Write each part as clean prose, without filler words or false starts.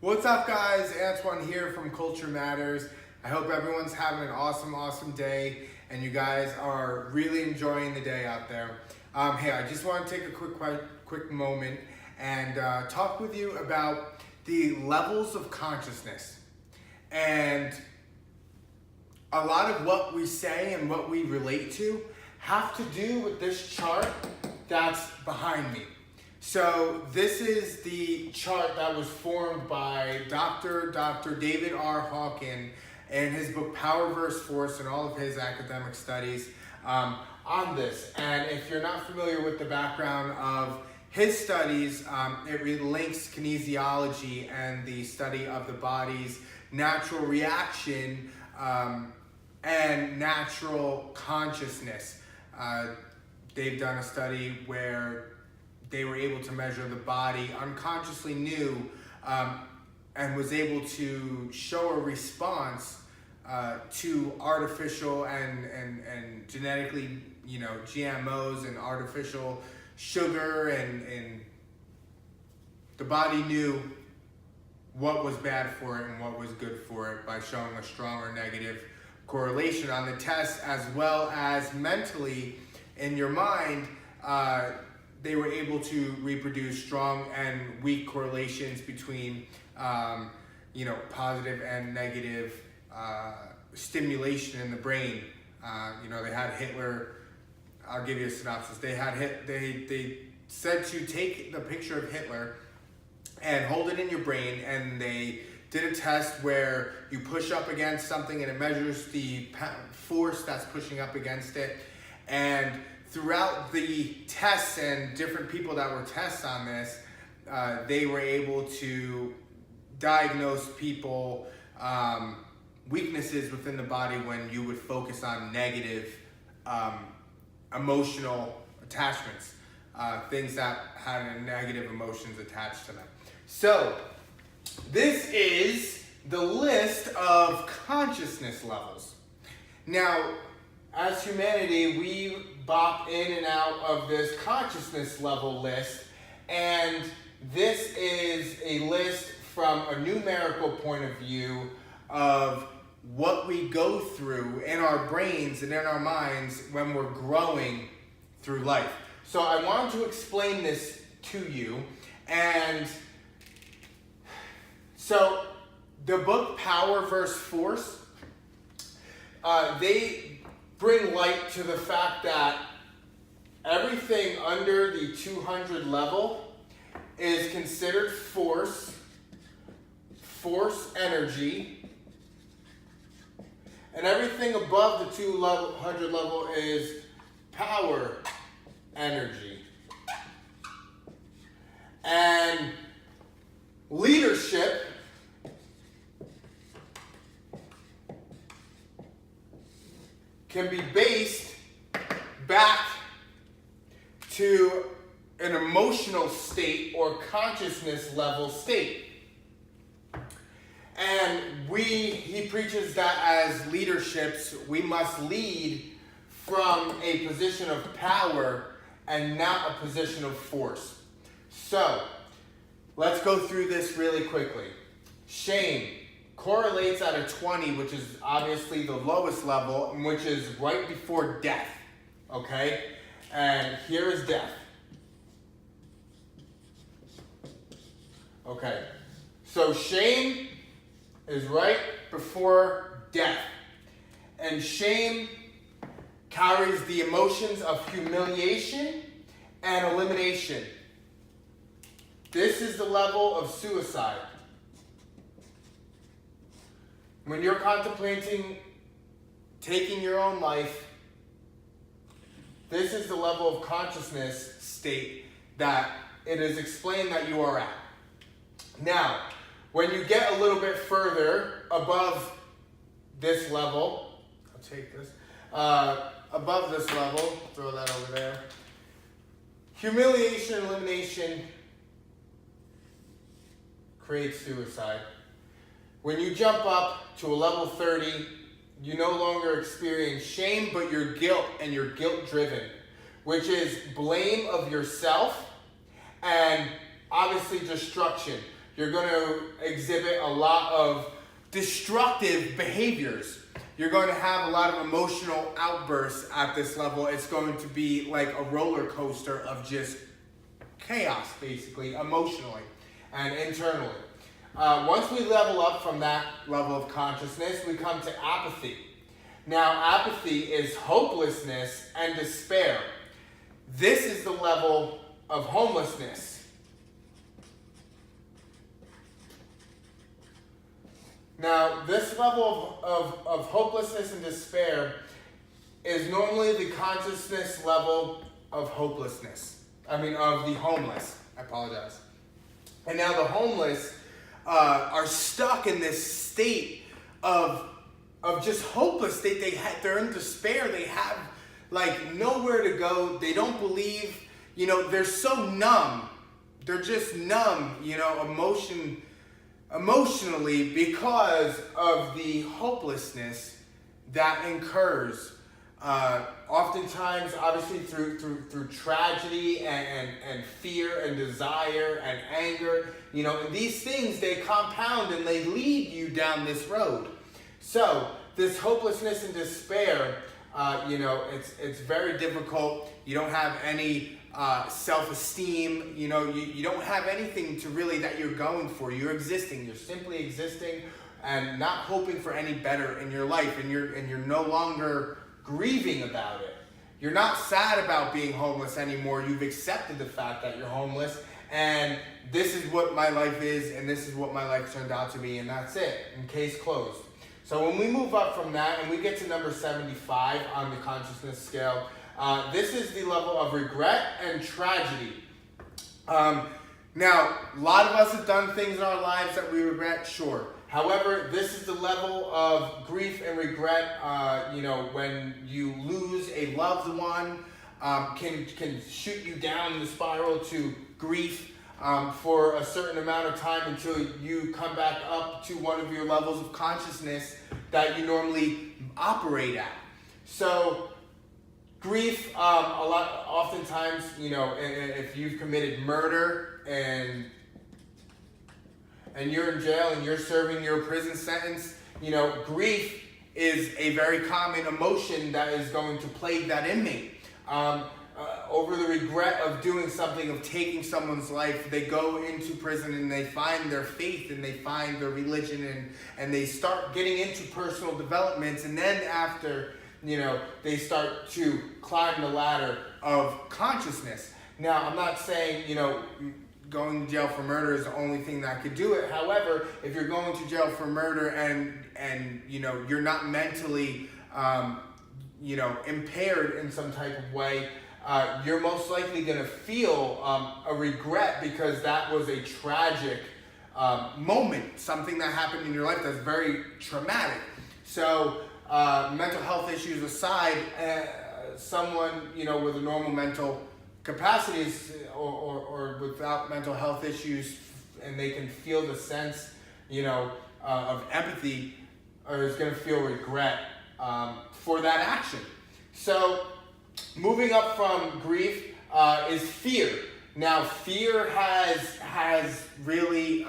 What's up, guys? Antoine here from Culture Matters. I hope everyone's having an awesome day and you guys are really enjoying the day out there. Hey, I just want to take a quick moment and talk with you about the levels of consciousness. And a lot of what we say and what we relate to have to do with this chart that's behind me. So this is the chart that was formed by Dr. David R. Hawkin in his book Power vs. Force and all of his academic studies on this. And if you're not familiar with the background of his studies, it links kinesiology and the study of the body's natural reaction and natural consciousness. They've done a study where they were able to measure the body, unconsciously knew, and was able to show a response to artificial and genetically, GMOs and artificial sugar, and the body knew what was bad for it and what was good for it by showing a strong or negative correlation on the test, as well as mentally in your mind. They were able to reproduce strong and weak correlations between, positive and negative stimulation in the brain. They had Hitler. I'll give you a synopsis. They said to take the picture of Hitler and hold it in your brain, and they did a test where you push up against something and it measures the force that's pushing up against it. And throughout the tests and different people that were tests on this, they were able to diagnose people weaknesses within the body when you would focus on negative emotional attachments, things that had negative emotions attached to them. So this is the list of consciousness levels. Now, as humanity, we bop in and out of this consciousness level list, and this is a list from a numerical point of view of what we go through in our brains and in our minds when we're growing through life. So I wanted to explain this to you, and so the book Power vs. Force, they bring light to the fact that everything under the 200 level is considered force energy, and everything above the 200 level is power energy. And leadership can be based back to an emotional state or consciousness level state. And he preaches that as leaderships, we must lead from a position of power and not a position of force. So let's go through this really quickly. Shame correlates at a 20, which is obviously the lowest level, which is right before death, okay? And here is death. Okay, so shame is right before death. And shame carries the emotions of humiliation and elimination. This is the level of suicide. When you're contemplating taking your own life, this is the level of consciousness state that it is explained that you are at. Now, when you get a little bit further above this level, I'll take this, above this level, throw that over there, humiliation and elimination creates suicide. When you jump up to a level 30, you no longer experience shame, but your guilt, and you're guilt-driven, which is blame of yourself and obviously destruction. You're going to exhibit a lot of destructive behaviors. You're going to have a lot of emotional outbursts at this level. It's going to be like a roller coaster of just chaos, basically, emotionally and internally. Once we level up from that level of consciousness, we come to apathy. Now, apathy is hopelessness and despair. This is the level of homelessness. Now, this level of hopelessness and despair is normally the consciousness level of hopelessness. Of the homeless. I apologize. And now the homeless are stuck in this state of just hopeless. They're in despair. They have like nowhere to go. They don't believe. They're so numb. They're just numb. Emotionally because of the hopelessness that incurs. Oftentimes, obviously, through tragedy and fear and desire and anger, and these things, they compound and they lead you down this road. So this hopelessness and despair, it's very difficult. You don't have any self-esteem. You don't have anything to really that you're going for. You're existing. You're simply existing and not hoping for any better in your life, and you're no longer grieving about it. You're not sad about being homeless anymore. You've accepted the fact that you're homeless, and this is what my life is, and this is what my life turned out to be, and that's it. And case closed. So when we move up from that and we get to number 75 on the consciousness scale, this is the level of regret and tragedy. Now, a lot of us have done things in our lives that we regret, sure. However, this is the level of grief and regret, when you lose a loved one, can shoot you down the spiral to grief for a certain amount of time until you come back up to one of your levels of consciousness that you normally operate at. So, grief, oftentimes, if you've committed murder and you're in jail and you're serving your prison sentence, grief is a very common emotion that is going to plague that inmate. Over the regret of doing something, of taking someone's life, they go into prison and they find their faith and they find their religion and they start getting into personal developments, and then after, they start to climb the ladder of consciousness. Now, I'm not saying, going to jail for murder is the only thing that could do it. However, if you're going to jail for murder and you're not mentally impaired in some type of way, you're most likely going to feel a regret because that was a tragic moment, something that happened in your life that's very traumatic. So mental health issues aside, someone with a normal mental capacities or without mental health issues, and they can feel the sense, of empathy, or is going to feel regret for that action. So, moving up from grief is fear. Now, fear has really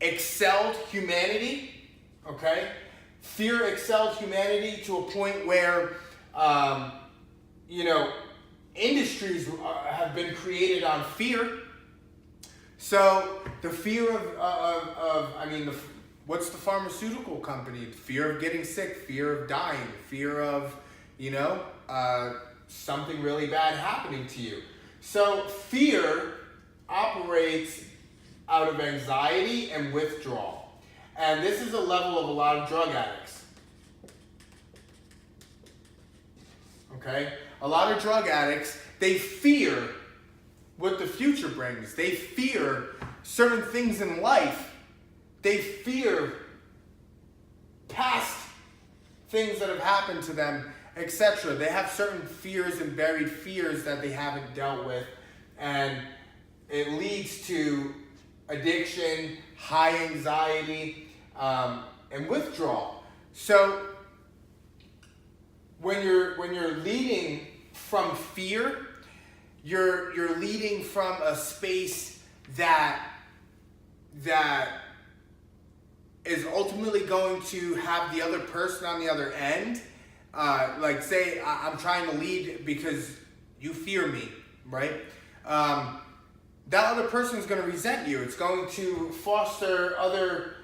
excelled humanity. Okay, fear excelled humanity to a point where industries have been created on fear. So the fear what's the pharmaceutical company? Fear of getting sick, fear of dying, fear of, something really bad happening to you. So fear operates out of anxiety and withdrawal. And this is a level of a lot of drug addicts. Okay? A lot of drug addicts, they fear what the future brings. They fear certain things in life. They fear past things that have happened to them, etc. They have certain fears and buried fears that they haven't dealt with, and it leads to addiction, high anxiety, and withdrawal. So when you're leading from fear, you're leading from a space that that is ultimately going to have the other person on the other end, like say I'm trying to lead because you fear me, right? That other person is going to resent you. It's going to foster other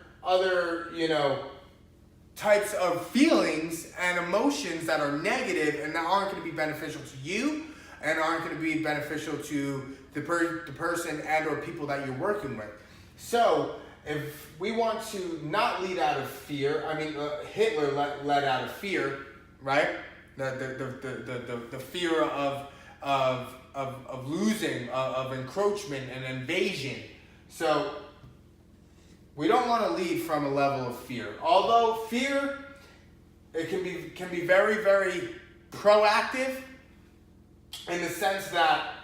types of feelings and emotions that are negative and that aren't going to be beneficial to you and aren't going to be beneficial to the person and or people that you're working with. So if we want to not lead out of fear, I mean, Hitler led out of fear, right? The fear of losing, of encroachment and invasion. So we don't want to lead from a level of fear. Although fear, it can be very, very proactive in the sense that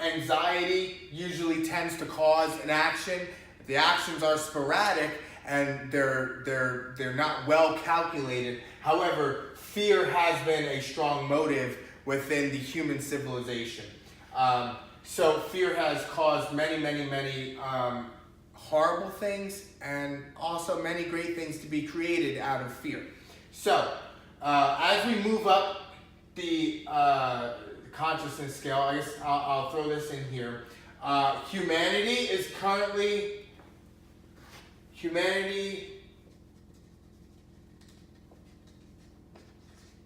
anxiety usually tends to cause an action. The actions are sporadic and they're not well calculated. However, fear has been a strong motive within the human civilization. So fear has caused many horrible things and also many great things to be created out of fear. So as we move up the consciousness scale, I guess I'll throw this in here. Humanity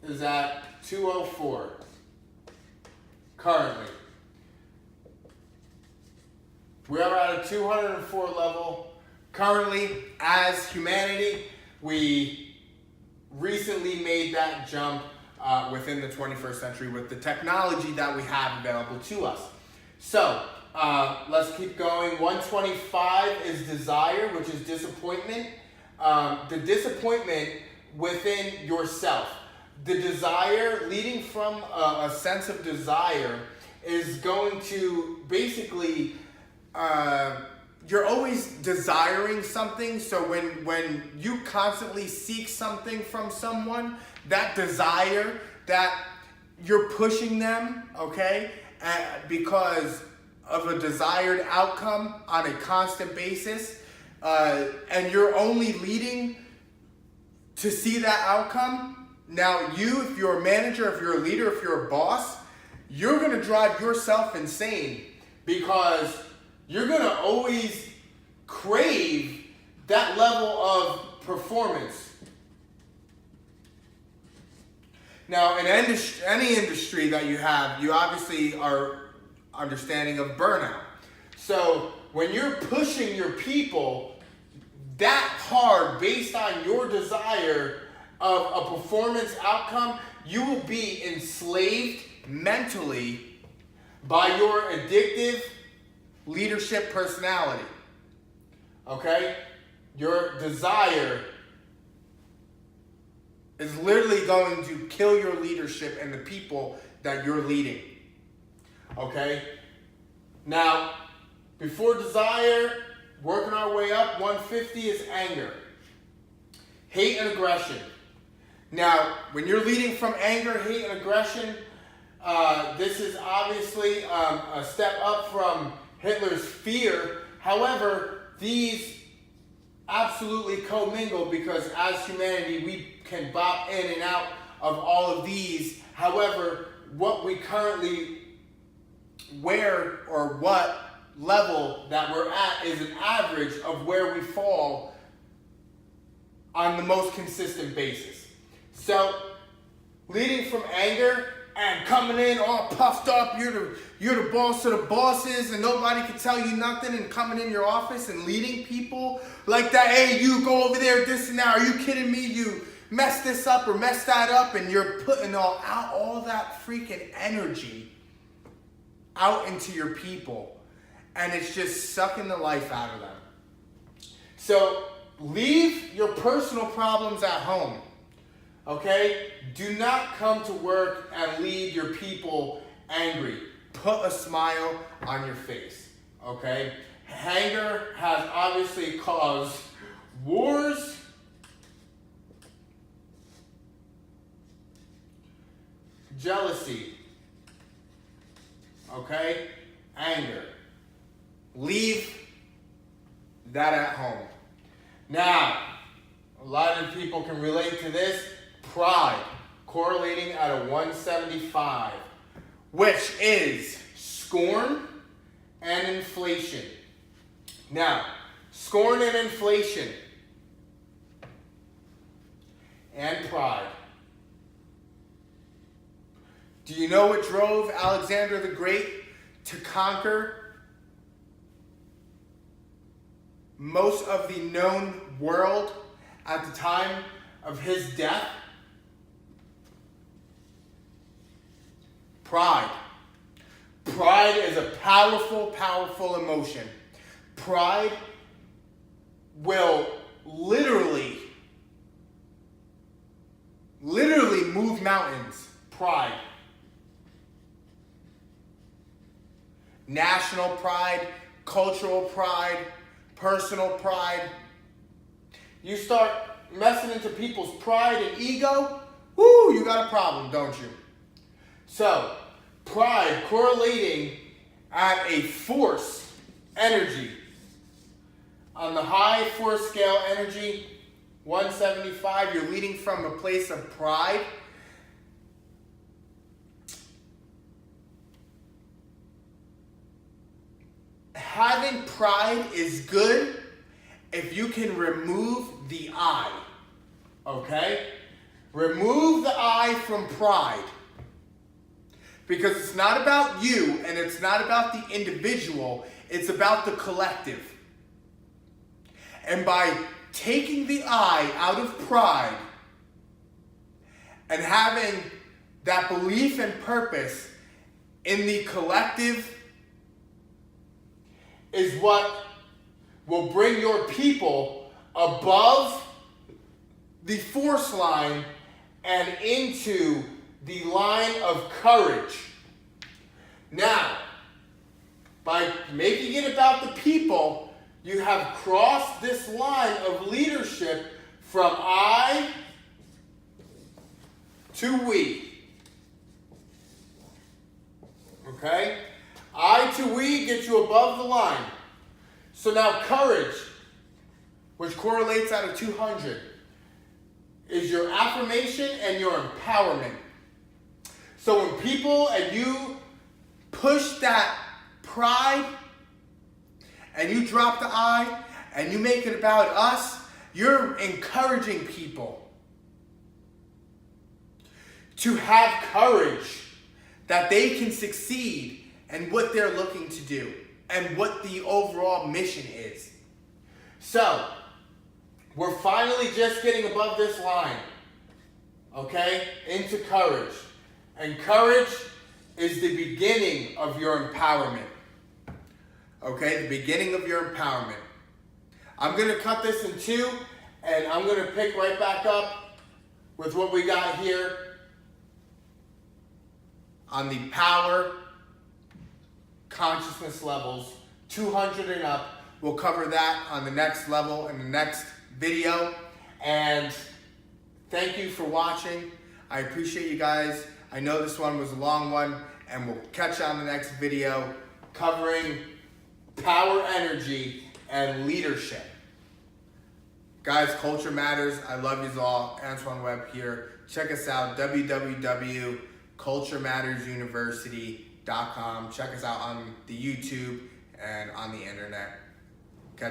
is at 204 currently. We are at a 204 level currently as humanity. We recently made that jump within the 21st century with the technology that we have available to us. So let's keep going. 125 is desire, which is disappointment. The disappointment within yourself. The desire, leading from a sense of desire, is going to basically, you're always desiring something. So when you constantly seek something from someone, that desire, that you're pushing them, okay, because of a desired outcome on a constant basis, and you're only leading to see that outcome. Now you, if you're a manager, if you're a leader, if you're a boss, you're going to drive yourself insane because you're going to always crave that level of performance. Now, in any industry that you have, you obviously are understanding of burnout. So when you're pushing your people that hard based on your desire of a performance outcome, you will be enslaved mentally by your addictive leadership personality. Okay? Your desire is literally going to kill your leadership and the people that you're leading. Okay? Now, before desire, working our way up, 150 is anger. Hate and aggression. Now, when you're leading from anger, hate, and aggression, this is obviously a step up from Hitler's fear. However, these absolutely commingle because as humanity, we can bop in and out of all of these. However, what we currently wear or what level that we're at is an average of where we fall on the most consistent basis. So, leading from anger and coming in all puffed up, you're the boss of the bosses and nobody can tell you nothing, and coming in your office and leading people like that. Hey, you go over there, this and that. Are you kidding me? You mess this up or mess that up, and you're putting all that freaking energy out into your people, and it's just sucking the life out of them. So leave your personal problems at home. Okay? Do not come to work and leave your people angry. Put a smile on your face. Okay? Anger has obviously caused wars, jealousy. Okay? Anger. Leave that at home. Now, a lot of people can relate to this. Pride, correlating at a 175, which is scorn and inflation. Now, scorn and inflation and pride. Do you know what drove Alexander the Great to conquer most of the known world at the time of his death? Pride. Pride is a powerful, powerful emotion. Pride will literally move mountains. Pride. National pride, cultural pride, personal pride. You start messing into people's pride and ego, whoo, you got a problem, don't you? So, pride correlating at a force energy. On the high force scale energy, 175, you're leading from a place of pride. Having pride is good if you can remove the I. Okay? Remove the I from pride. Because it's not about you and it's not about the individual, it's about the collective. And by taking the I out of pride and having that belief and purpose in the collective is what will bring your people above the force line and into the line of courage. Now, by making it about the people, you have crossed this line of leadership from I to we. Okay? I to we get you above the line. So now courage, which correlates out of 200, is your affirmation and your empowerment. So when people and you push that pride and you drop the I and you make it about us, you're encouraging people to have courage that they can succeed in what they're looking to do and what the overall mission is. So, we're finally just getting above this line, okay, into courage. And courage is the beginning of your empowerment. Okay, the beginning of your empowerment. I'm going to cut this in two, and I'm going to pick right back up with what we got here on the power consciousness levels, 200 and up. We'll cover that on the next level in the next video. And thank you for watching. I appreciate you guys. I know this one was a long one, and we'll catch you on the next video covering power, energy, and leadership. Guys, culture matters. I love you all. Antoine Webb here. Check us out, www.culturemattersuniversity.com. Check us out on the YouTube and on the internet.